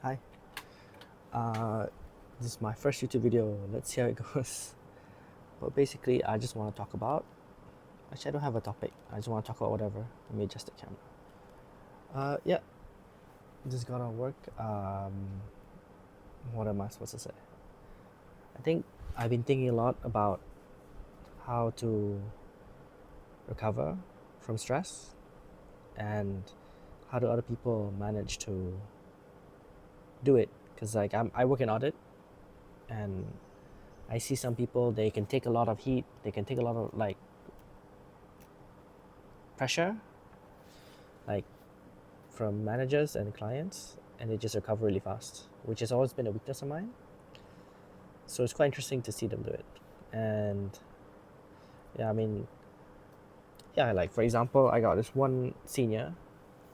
Hi. Uh, this is my first YouTube video. Let's see how it goes. But basically, I just want to talk about. Actually, I don't have a topic. I just want to talk about whatever. Let me adjust the camera. Yeah, this is gonna work. What am I supposed to say? I think I've been thinking a lot about how to recover from stress and how do other people manage to do it. Because like I work in audit and I see some people, they can take a lot of heat, they can take a lot of like pressure, like from managers and clients, and they just recover really fast, which has always been a weakness of mine. So it's quite interesting to see them do it. And yeah, I mean, yeah, like for example, I got this one senior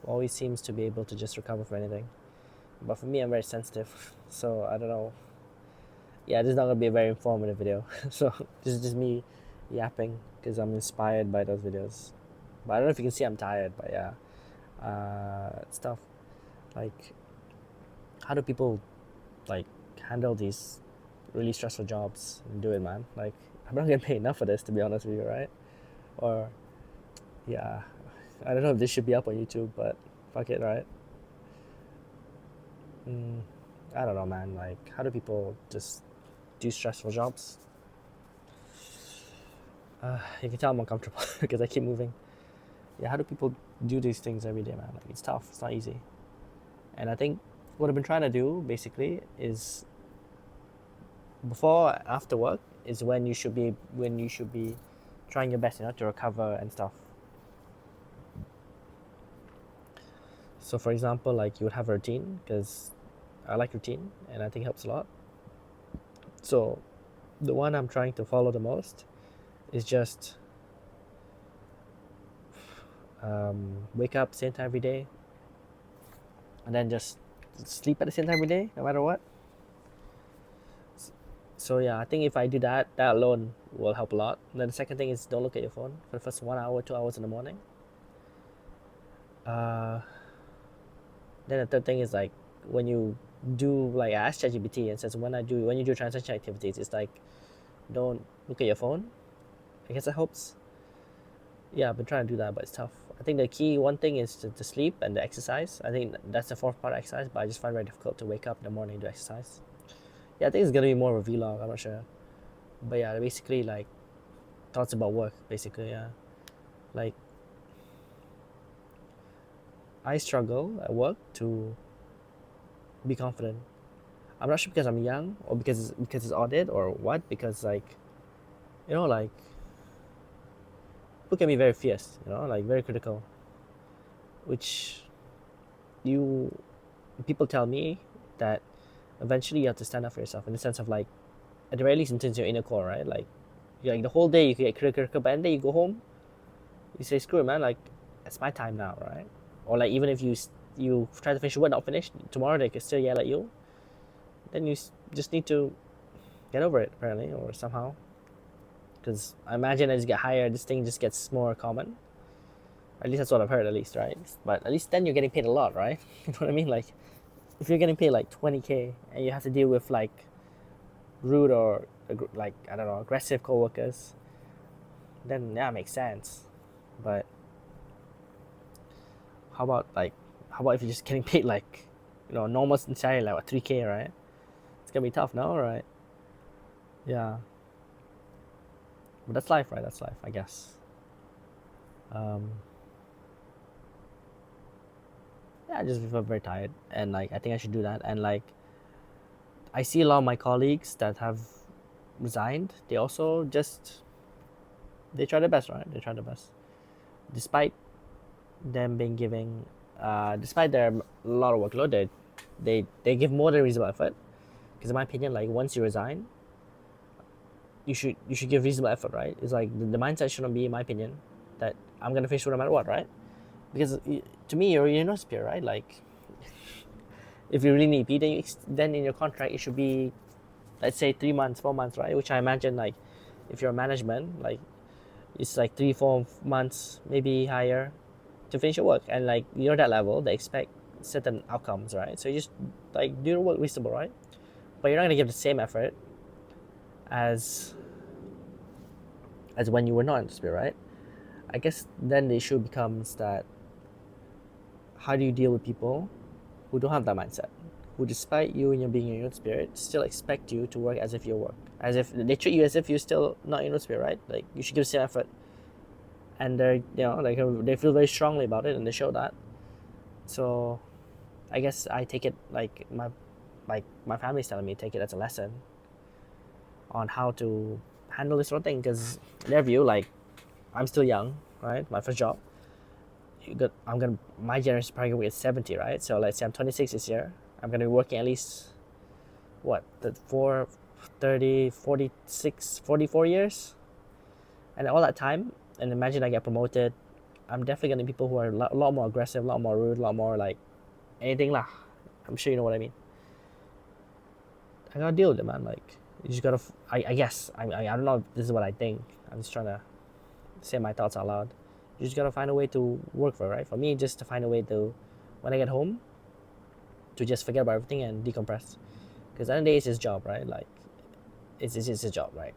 who always seems to be able to just recover from anything. But for me, I'm very sensitive, so I don't know. Yeah, this is not gonna be a very informative video. So this is just me yapping because I'm inspired by those videos. But I don't know if you can see I'm tired, but yeah, stuff like how do people like handle these really stressful jobs and do it, man? Like I'm not getting paid enough for this, to be honest with you, right? Or yeah, I don't know if this should be up on YouTube, but fuck it, right? mm, I don't know, man. Like how do people just do stressful jobs? You can tell I'm uncomfortable because I keep moving. Yeah, how do people do these things every day, man? Like it's tough, it's not easy. And I think what I've been trying to do basically is before after work is when you should be trying your best, to recover and stuff. So for example, like you would have a routine, because I like routine and I think it helps a lot. So the one I'm trying to follow the most is just wake up same time every day, and then just sleep at the same time every day, no matter what. So yeah, I think if I do that, that alone will help a lot. And then the second thing is don't look at your phone for the first 1 hour, 2 hours in the morning. Uh, then the third thing is like when you do, like I asked ChatGPT and says when you do transaction activities, it's like don't look at your phone. I guess that helps. Yeah, I've been trying to do that, but it's tough. I think the key one thing is to sleep and the exercise. I think that's the fourth part of exercise, but I just find it very difficult to wake up in the morning and do exercise. Yeah, I think it's gonna be more of a vlog. I'm not sure, but yeah, basically like thoughts about work. Basically, yeah, like I struggle at work to be confident. I'm not sure because I'm young or because it's audit or what. Because like like people can be very fierce. Like very critical, which you people tell me that eventually you have to stand up for yourself in the sense of like at the very least into your inner core, right? Like you're like the whole day you can get critical, but then you go home, you say screw it, man. Like it's my time now, right? Or like even if you try to finish your work not finished, tomorrow they can still yell at you. Then you just need to get over it apparently, or somehow. Because I imagine as you get higher, this thing just gets more common. At least that's what I've heard, at least, right? But at least then you're getting paid a lot, right? You know what I mean? Like if you're getting paid like 20K and you have to deal with like rude or like I don't know aggressive coworkers, then yeah, it makes sense. But how about like how about if you're just getting paid like normal salary like what 3K, right? It's gonna be tough, no? Right? Yeah, but that's life, right? That's life, I guess. Um, yeah, I just feel very tired, and like I think I should do that. And like I see a lot of my colleagues that have resigned. They also just they try their best, right? They try their best, despite them being giving, despite their a lot of workload. They give more than reasonable effort. Because in my opinion, like once you resign, you should give reasonable effort, right? It's like the mindset shouldn't be, in my opinion, that I'm gonna finish no matter what, right? Because to me, you're in notice period, right? Like if you really need P, then in your contract it should be, let's say 3 months, 4 months, right? Which I imagine like if you're management, like it's like 3, 4 months, maybe higher, to finish your work. And like that level, they expect certain outcomes, right? So you just like do your work reasonable, right? But you're not gonna give the same effort as when you were not in the spirit, right? I guess then the issue becomes that how do you deal with people who don't have that mindset, who despite you and your being in your own spirit still expect you to work as if you work, as if they treat you as if you're still not in your own spirit, right? Like you should give the same effort, and they're like they feel very strongly about it and they show that. So I guess I take it like my family's telling me take it as a lesson on how to handle this sort of thing, because in their view, like I'm still young, right? My first job. My generation probably gonna be at 70, right? So let's say I'm 26 this year. I'm gonna be working at least what the 30, 46, 44 years, and all that time. And imagine I get promoted, I'm definitely gonna be people who are a lot more aggressive, a lot more rude, a lot more like anything lah. I'm sure you know what I mean. I gotta deal with it, man. Like you just gotta. I guess I don't know if this is what I think. I'm just trying to say my thoughts out loud. You just gotta find a way to work for it, right? For me, just to find a way to, when I get home, to just forget about everything and decompress. Because at the end of the day, it's his job, right? Like, it's his job, right?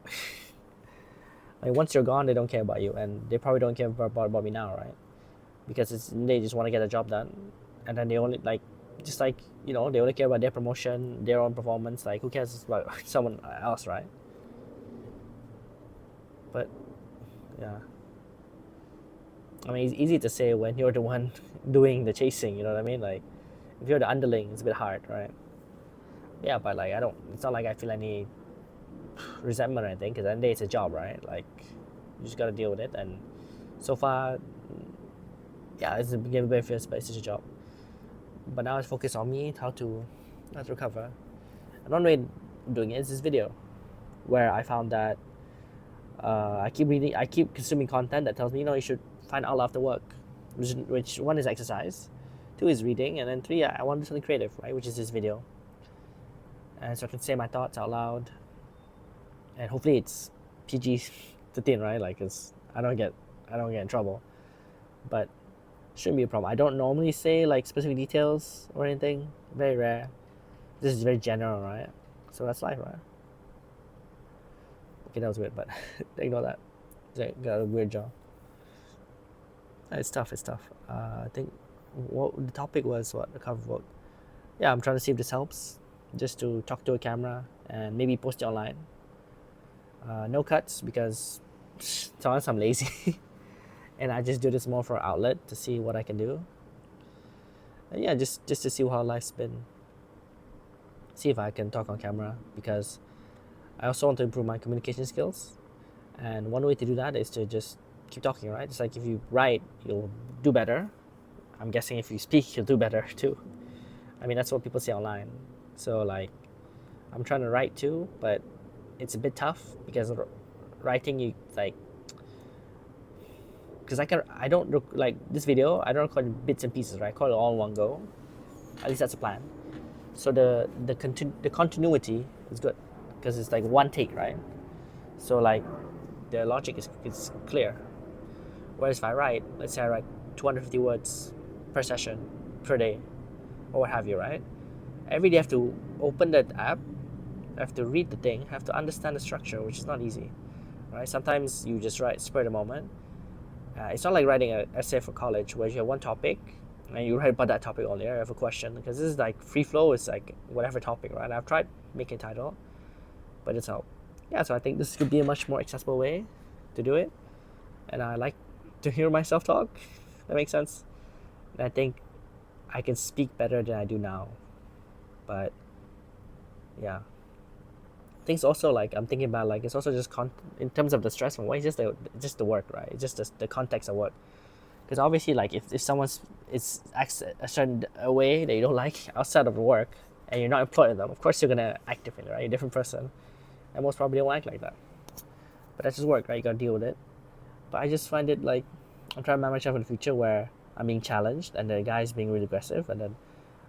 Like once you're gone, they don't care about you, and they probably don't care about me now, right? Because they just want to get the job done, and then they only like, just like they only care about their promotion, their own performance. Like who cares about someone else, right? But yeah, I mean, it's easy to say when you're the one doing the chasing. You know what I mean? Like if you're the underling, it's a bit hard, right? Yeah, but like I don't. It's not like I feel any resentment or anything, because at the end of the day, it's a job, right? Like you just gotta deal with it. And so far, yeah, it's a game of benefits, but it's just a job. But now it's focused on me, how to recover. And one way of doing it is this video, where I found that I keep consuming content that tells me, you should find out after work, which one is exercise, 2 is reading, and then 3, I want to do something creative, right? Which is this video. And so I can say my thoughts out loud, and hopefully it's PG-13, right? Like, I don't get in trouble, but shouldn't be a problem. I don't normally say like specific details or anything. Very rare. This is very general, right? So that's life, right? Okay, that was weird, but ignore that. Got a weird jaw. It's tough. I think what the topic was, the cover vote. Yeah, I'm trying to see if this helps. Just to talk to a camera and maybe post it online. No cuts, because sometimes I'm lazy. And I just do this more for an outlet to see what I can do. And yeah, just to see how life's been. See if I can talk on camera, because I also want to improve my communication skills. And one way to do that is to just keep talking, right? It's like if you write, you'll do better. I'm guessing if you speak, you'll do better too. I mean, that's what people say online. So like, I'm trying to write too, but it's a bit tough, because writing, you like, because I don't like this video, I don't record bits and pieces, right? I record it all in one go. At least that's the plan. So the continuity is good, because it's like one take, right? So like the logic is clear. Whereas if I write, let's say I write 250 words per session, per day, or what have you, right? Every day I have to open that app, I have to read the thing, I have to understand the structure, which is not easy, right? Sometimes you just write spur of the moment. It's not like writing an essay for college, where you have one topic and you write about that topic only. I have a question, because this is like free flow. It's like whatever topic, right? I've tried making a title, but it's helped. Yeah, so I think this could be a much more accessible way to do it, and I like to hear myself talk. That makes sense. And I think I can speak better than I do now. But yeah, things also, like I'm thinking about, like it's also just in terms of the stress from work, it's just the work, right? It's just the context of work. Because obviously, like if someone's acts a certain way that you don't like outside of work, and you're not employed with them, of course you're gonna act differently, right? You're a different person, and most probably don't act like that. But that's just work, right? You gotta deal with it. But I just find it like, I'm trying to manage myself in the future where I'm being challenged and the guy's being really aggressive, and then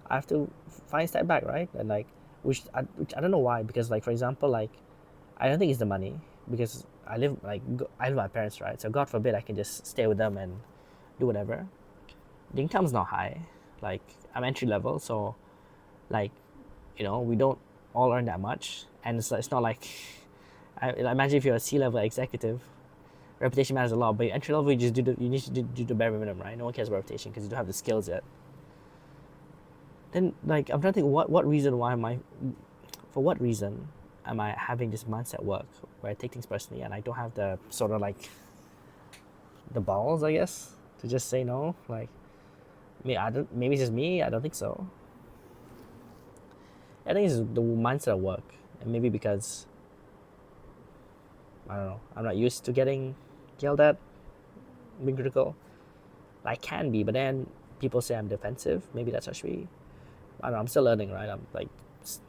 I have to find a step back, right? And like, which I don't know why, because like, for example, like I don't think it's the money, because I live with my parents, right? So God forbid I can just stay with them and do whatever. The income's not high. Like I'm entry level, so like, we don't all earn that much, and it's not like I imagine if you're a C-level executive, reputation matters a lot. But entry level, you need to do the bare minimum, right? No one cares about reputation because you don't have the skills yet. Then like I'm trying to think what reason why am I for what reason am I having this mindset work where I take things personally and I don't have the sort of like the balls, I guess, to just say no. Like maybe it's just me. I don't think so. I think it's the mindset at work, and maybe because I don't know, I'm not used to getting yelled at, being critical. I can be, but then people say I'm defensive. Maybe that's actually, I don't know. I'm still learning, right? I'm like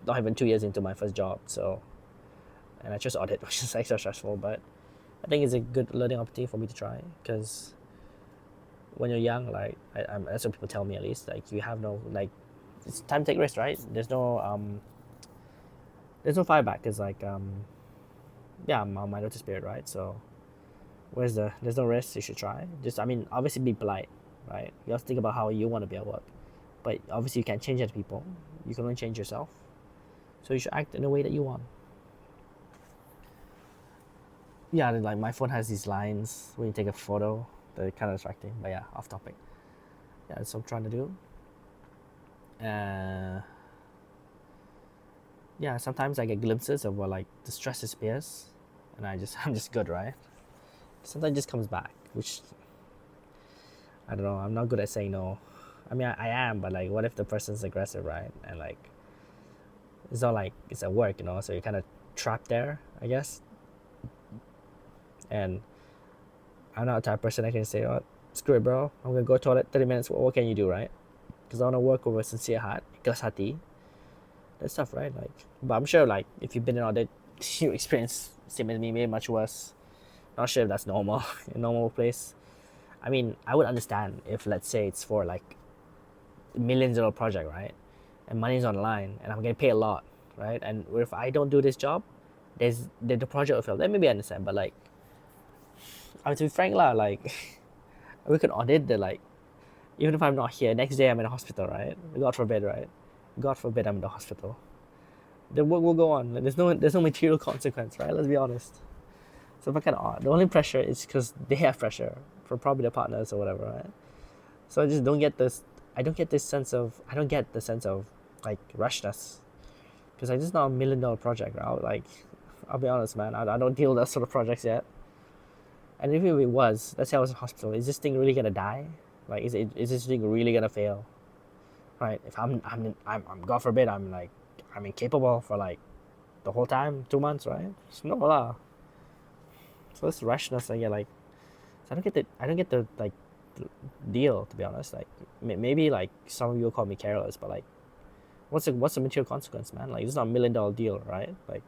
not even 2 years into my first job, so, and I just audit, which is extra stressful. But I think it's a good learning opportunity for me to try, because when you're young, like that's what people tell me at least. Like you have no like, it's time to take risks, right? There's no fireback. It's like yeah, I'm on my notice period, right? So there's no risk. You should try. Just obviously be polite, right? You have to think about how you want to be at work, but obviously you can't change other people. You can only change yourself. So you should act in a way that you want. Yeah, like my phone has these lines when you take a photo. They're kind of distracting, but yeah, off topic. Yeah, that's what I'm trying to do. Yeah, sometimes I get glimpses of what like the stress disappears, and I'm just good, right? Sometimes it just comes back, which I don't know. I'm not good at saying no. I am, but like, what if the person's aggressive, right? And like, it's not like it's at work, so you're kind of trapped there, I guess. And I'm not the type of person that can say, oh, screw it, bro. I'm gonna go to the toilet 30 minutes. What can you do, right? Because I want to work with a sincere heart, ikhlas hati. That's tough, right? Like, but I'm sure, like, if you've been in audit, you experience same as me, maybe much worse. Not sure if that's normal in a normal place. I would understand if, let's say, it's for like $millions project, right? And money's on the line, and I'm getting paid a lot, right? And if I don't do this job, the project will fail. Then maybe I understand, but like, to be frank lah, like, we could audit the like, even if I'm not here, next day I'm in a hospital, right? God forbid, right? God forbid I'm in the hospital. The work will go on. There's no material consequence, right? Let's be honest. So if I kind of odd, the only pressure is because they have pressure from probably the partners or whatever, right? So I just don't get this. I don't get the sense of like rushness, because like, this is not $1 million project, right? Like, I'll be honest, man. I don't deal with that sort of projects yet. And if it was, let's say I was in hospital, is this thing really gonna die? Like, is this thing really gonna fail? Right? If I'm God forbid, I'm incapable for like the whole time, 2 months, right? It's no lah. So this rashness, I get like, so I don't get the like the deal, to be honest. Like, maybe like some of you will call me careless, but like, what's the material consequence, man? Like, it's not $1 million deal, right? Like,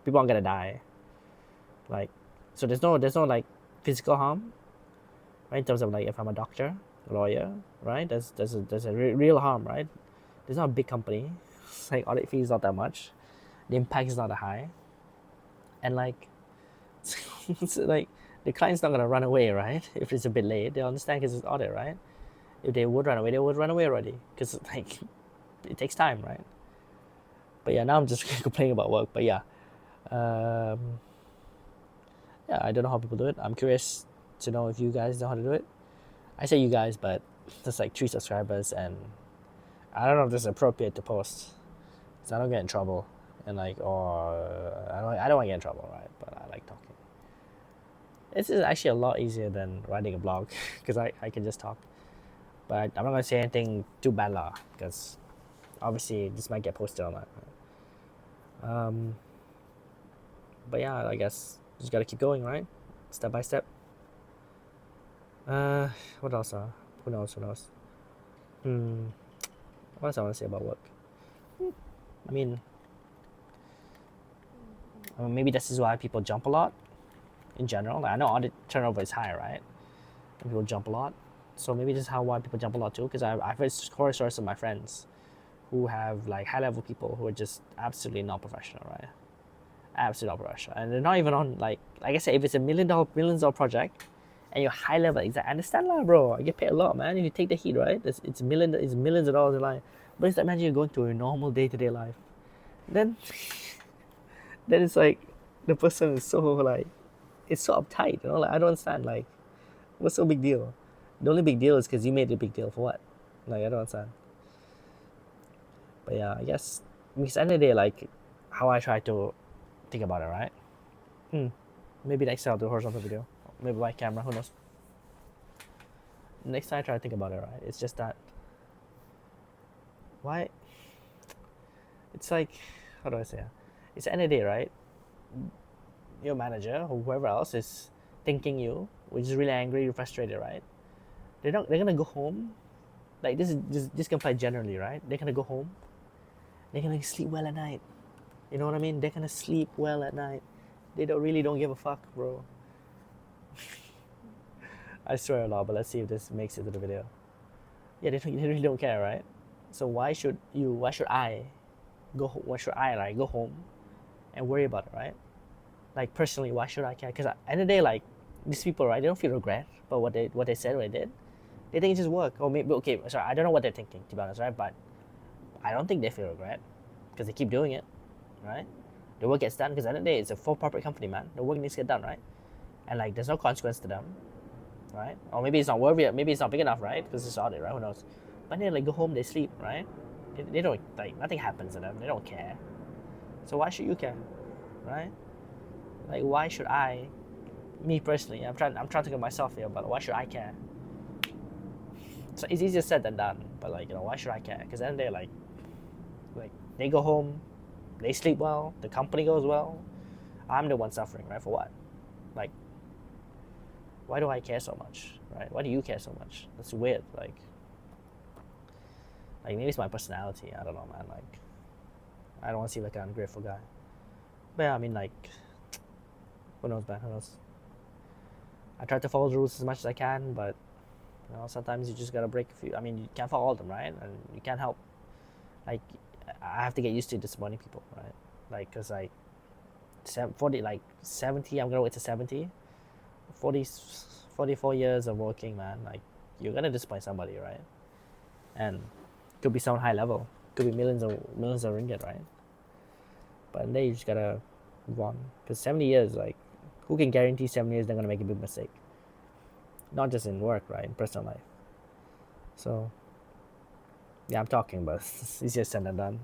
people aren't gonna die. Like, so there's no like physical harm, right? In terms of like, if I'm a doctor, a lawyer, right? There's a real harm, right? There's not a big company. It's like audit fee is not that much. The impact is not that high, and like, it's like the client's not gonna run away, right? If it's a bit late, they'll understand because it's audit, right? If they would run away, they would run away already, because like, it takes time, right? But yeah, now I'm just complaining about work. But yeah, yeah, I don't know how people do it. I'm curious to know if you guys know how to do it. I say you guys, but there's like 3 subscribers, and I don't know if this is appropriate to post, so I don't get in trouble. And like, or I don't want to get in trouble, right? But I like talking. This is actually a lot easier than writing a blog, because I can just talk. But I'm not gonna say anything too bad lah, because obviously this might get posted on that. But yeah, I guess just gotta keep going, right? Step by step. What else? Who knows? What else I want to say about work? Maybe this is why people jump a lot. In general, like, I know audit turnover is high, right? And people jump a lot. So maybe this is why people jump a lot too. Because I've heard horror stories of my friends who have like high-level people who are just absolutely not professional, right? Absolutely not professional, and they're not even on like I said, if it's a $1 million project, and you're high level. Exactly. I understand lah, bro. I get paid a lot, man. If you take the heat, right? It's millions of dollars in life. But it's like, imagine you're going through a normal day-to-day life. Then then it's like the person is so like it's so uptight, you know, like I don't understand, like what's so big deal? The only big deal is because you made a big deal for what? Like I don't understand. But yeah, I guess because end of the day, like how I try to think about it, right? Maybe next time I'll do a horizontal video. Maybe my camera, who knows? Next time I try to think about it, right? It's just that why it's like how do I say it? It's the end of the day, right? Your manager or whoever else is thinking you, which is really angry, you're frustrated, right? They're gonna go home. Like this can apply generally, right? They're gonna go home. They're gonna sleep well at night. You know what I mean? They're gonna sleep well at night. They don't give a fuck, bro. I swear a lot, but let's see if this makes it to the video. Yeah, they really don't care, right? So why should I like go home and worry about it, right? Like personally, why should I care? Because at the end of the day, like these people, right? They don't feel regret about what they said, what they did. They think it's just work. Or maybe okay, sorry, I don't know what they're thinking to be honest, right? But I don't think they feel regret because they keep doing it, right? The work gets done because at the end of the day, it's a for-profit company, man. The work needs to get done, right? And like, there's no consequence to them, right? Or maybe it's not worth it. Maybe it's not big enough, right? Because it's audit, right? Who knows? But they like go home, they sleep, right? They don't like nothing happens to them. They don't care. So why should you care, right? Like why should I? Me personally, I'm trying to think of myself here, but why should I care? So it's easier said than done. But like why should I care? Because then they're like they go home, they sleep well, the company goes well. I'm the one suffering, right? For what? Like, why do I care so much, right? Why do you care so much? That's weird. Like maybe it's my personality. I don't know, man. Like, I don't want to seem like an ungrateful guy. But yeah, I mean, like, who knows, man? Who knows? I try to follow the rules as much as I can, but sometimes you just gotta break a few. I mean, you can't follow all of them, right? And you can't help. Like, I have to get used to disappointing people, right? Like, cause like 40, like 70, I'm gonna wait to 70. 40, 44 years of working, man. Like, you're gonna disappoint somebody, right? And could be someone high level, could be millions of ringgit, right? But then you just gotta move on. Cause 70 years, like, who can guarantee 7 years they're gonna make a big mistake? Not just in work, right? In personal life. So, yeah, I'm talking, but it's easier said than done.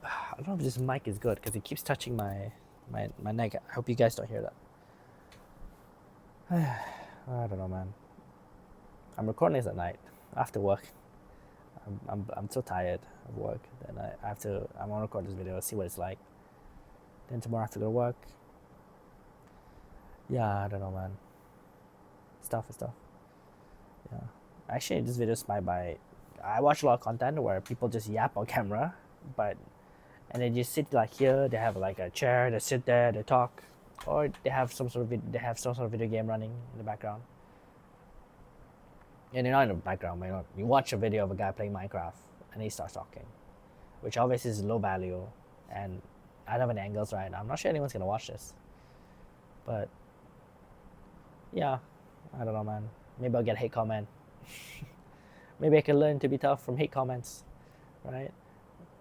I don't know if this mic is good because it keeps touching my neck. I hope you guys don't hear that. I don't know, man. I'm recording this at night after work. I'm so tired of work. Then I'm gonna record this video, see what it's like. Then tomorrow I have to go to work. Yeah, I don't know, man. It's tough. Yeah. Actually, this video is inspired by. I watch a lot of content where people just yap on camera, and they just sit like here. They have like a chair. They sit there. They talk, or they have some sort of video game running in the background. And you're not in the background, but you watch a video of a guy playing Minecraft, and he starts talking, which obviously is low value, and I don't have any angles right now. I'm not sure anyone's gonna watch this, but yeah, I don't know, man. Maybe I'll get a hate comment. Maybe I can learn to be tough from hate comments, right?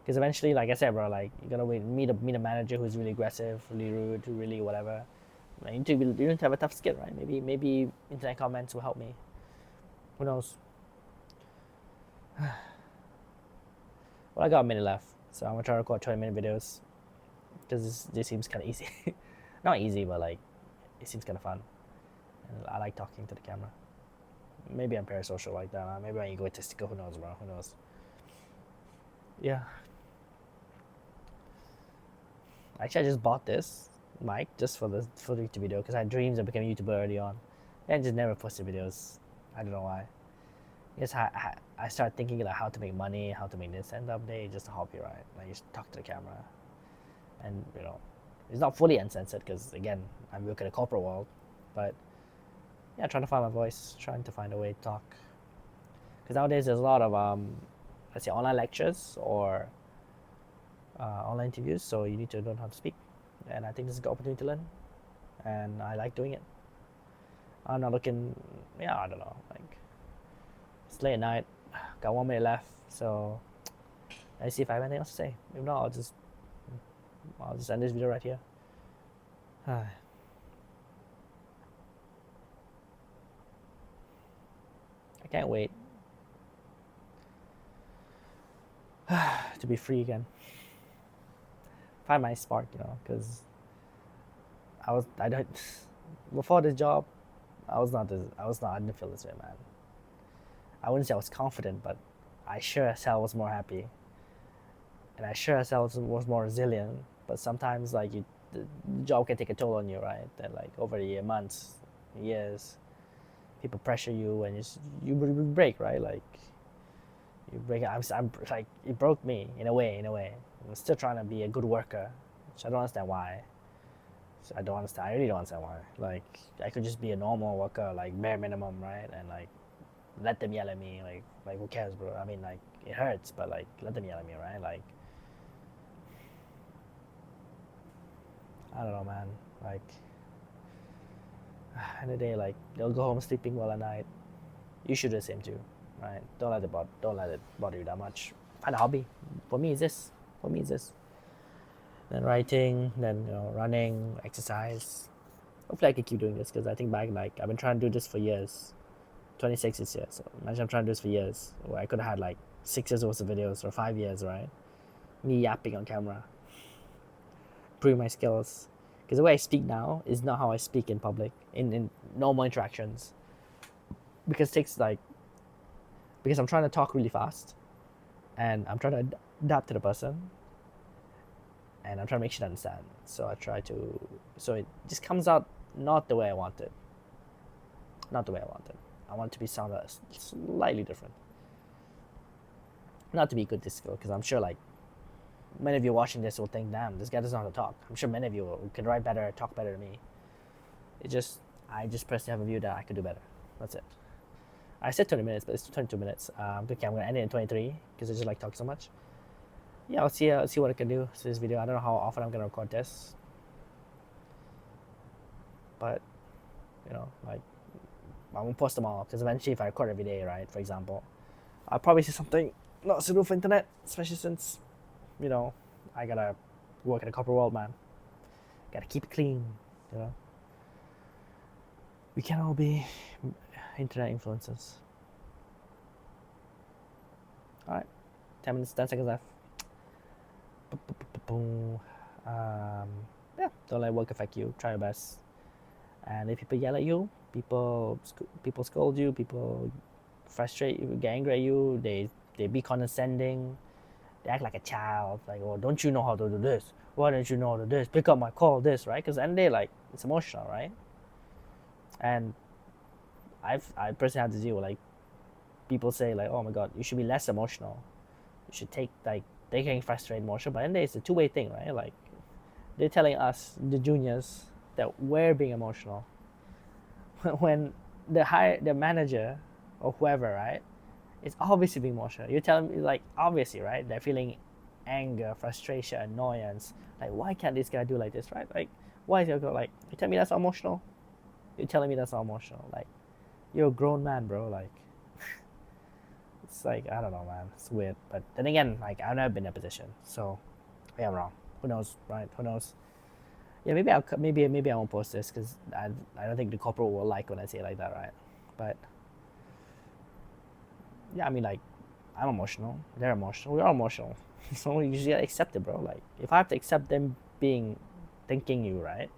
Because eventually, like I said, bro, like you gotta meet a manager who's really aggressive, really rude, really whatever. You need to have a tough skin, right? Maybe internet comments will help me. Who knows? Well, I got a minute left, so I'm gonna try to record 20-minute videos because this seems kind of easy. Not easy, but like it seems kind of fun. And I like talking to the camera. Maybe I'm parasocial like that. Maybe I'm egotistical. Who knows, bro? Who knows? Yeah. Actually, I just bought this mic just for the YouTube video because I had dreams of becoming a YouTuber early on, and just never posted videos. I don't know why. I guess I started thinking like how to make money, how to make this end up day, just a hobby, right? Like just talk to the camera, and it's not fully uncensored because again I'm working in a corporate world, but yeah, trying to find my voice, trying to find a way to talk. Because nowadays there's a lot of let's say online lectures or online interviews, so you need to learn how to speak, and I think this is a good opportunity to learn, and I like doing it. I'm not looking. Yeah, I don't know. Like it's late at night. Got 1 minute left, so let's see if I have anything else to say. If not, I'll just end this video right here. I can't wait to be free again. Find my spark, because I don't before this job, I didn't feel this way, man. I wouldn't say I was confident, but I sure as hell was more happy, and I sure as hell was more resilient. But sometimes, like the job can take a toll on you, right? That like over the months, years, people pressure you, and you break, right? Like you break. I'm like it broke me in a way. I'm still trying to be a good worker, which I don't understand why. So I don't understand. I really don't understand why. Like I could just be a normal worker, like bare minimum, right? And like let them yell at me, like who cares, bro? I mean, like it hurts, but like let them yell at me, right? Like I don't know, man. Like in the day, like they'll go home sleeping well at night. You should do the same too, right? Don't let it bother you that much. Find a hobby. For me, it's this. For me, it's this. Then writing, then running, exercise. Hopefully, I can keep doing this because I think back, like I've been trying to do this for years. 26 this year, so imagine I'm trying to do this for years. Where I could have had like 6 years worth of videos or 5 years, right? Me yapping on camera, proving my skills. Because the way I speak now is not how I speak in public, in normal interactions. Because it takes like, because I'm trying to talk really fast, and I'm trying to adapt to the person, and I'm trying to make sure they understand. So so it just comes out not the way I want it. Not the way I want it. I want it to be sounded slightly different. Not to be good at this skill, because I'm sure like many of you watching this will think, damn, this guy doesn't know how to talk. I'm sure many of you can write better, talk better than me. I just personally have a view that I could do better. That's it. I said 20 minutes, but it's 22 minutes. Okay, I'm going to end it in 23 because I just like talking so much. Yeah, I'll see what I can do to this video. I don't know how often I'm going to record this. But, like, I won't post them all because eventually if I record every day, right, for example, I'll probably see something not suitable for internet, especially since, I got to work in the corporate world, man. Got to keep it clean, We can't all be internet influencers. Alright, 10 minutes, 10 seconds left. Yeah, don't let work affect you. Try your best. And if people yell at you, people scold you, people frustrate you, get angry at you, they be condescending, they act like a child, like, oh, don't you know how to do this? Why don't you know how to do this? Pick up my call, this, right? Because then they like it's emotional, right? And I personally had to deal with like people say like, oh my god, you should be less emotional. You should take like they're getting frustrated, emotional, but then it's a two-way thing, right? Like they're telling us, the juniors, that we're being emotional. When the manager or whoever, right, is obviously being emotional. You're telling me like obviously, right? They're feeling anger, frustration, annoyance. Like why can't this guy do like this, right? Like why is he go like you tell me that's not emotional? You're telling me that's not emotional. Like you're a grown man, bro. Like it's like I don't know, man. It's weird. But then again, like I've never been in a position, so maybe I'm wrong. Who knows, right? Who knows? Yeah, maybe I won't post this because I don't think the corporate will like when I say it like that, right? But yeah, I mean like I'm emotional. They're emotional. We're all emotional. So you just gotta accept it, bro. Like if I have to accept them thinking you, right?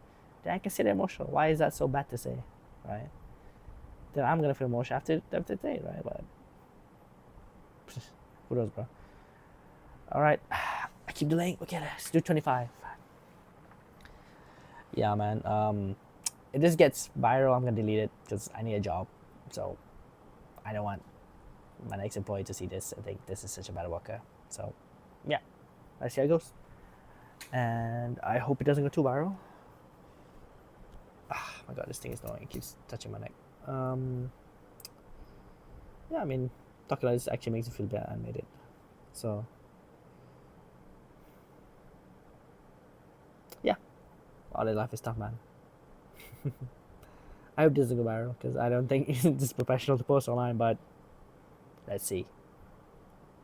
Then I can say they're emotional. Why is that so bad to say, right? Then I'm gonna feel emotional after the day, right? But who knows, bro? All right, I keep delaying. Okay, let's do 25. Yeah, man. If this gets viral, I'm gonna delete it because I need a job. So I don't want my next employee to see this. I think this is such a bad worker. So yeah, let's see how it goes. And I hope it doesn't go too viral. Oh my god, this thing is annoying. It keeps touching my neck. Yeah, I mean, talking about this actually makes me feel bad I made it. So yeah, all in life is tough, man. I hope this doesn't go viral because I don't think it's professional to post online, but let's see.